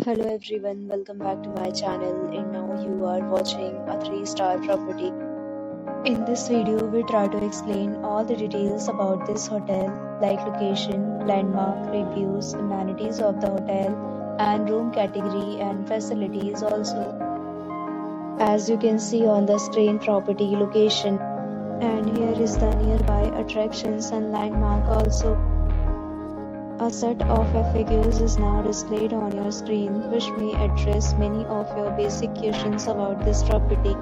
Hello everyone, welcome back to my channel, and now you are watching a 3-star property. In this video, we try to explain all the details about this hotel, like location, landmark, reviews, amenities of the hotel, and room category and facilities also. As you can see on the screen, property location, and here is the nearby attractions and landmark also. A set of FAQs is now displayed on your screen, which may address many of your basic questions about this property.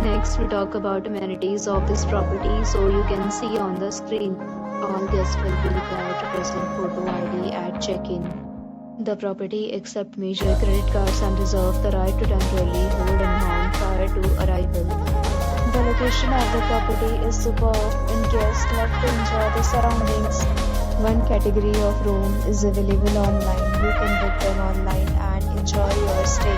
Next, we talk about amenities of this property. So you can see on the screen, all guests will be required to present photo ID at check-in. The property accepts major credit cards and reserves the right to temporarily hold an amount prior to arrival. The location of the property is superb and guests love to enjoy the surroundings. One category of room is available online. You can book them online and enjoy your stay.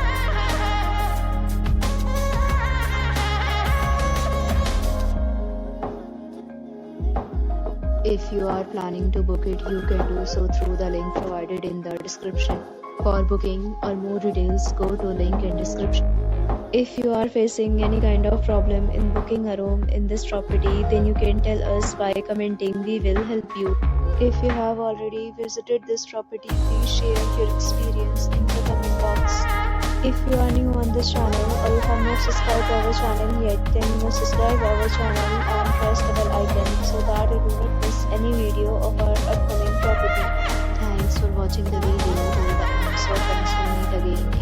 If you are planning to book it, you can do so through the link provided in the description. For booking or more details, go to link in description. If you are facing any kind of problem in booking a room in this property, then you can tell us by commenting. We will help you. If you have already visited this property, please share your experience in the comment box. If you are new on this channel or you have not subscribed to our channel yet, then you must subscribe to our channel and press the bell icon so that you do not miss any video of our upcoming property. Thanks for watching the video. Till the end, so friends will meet again.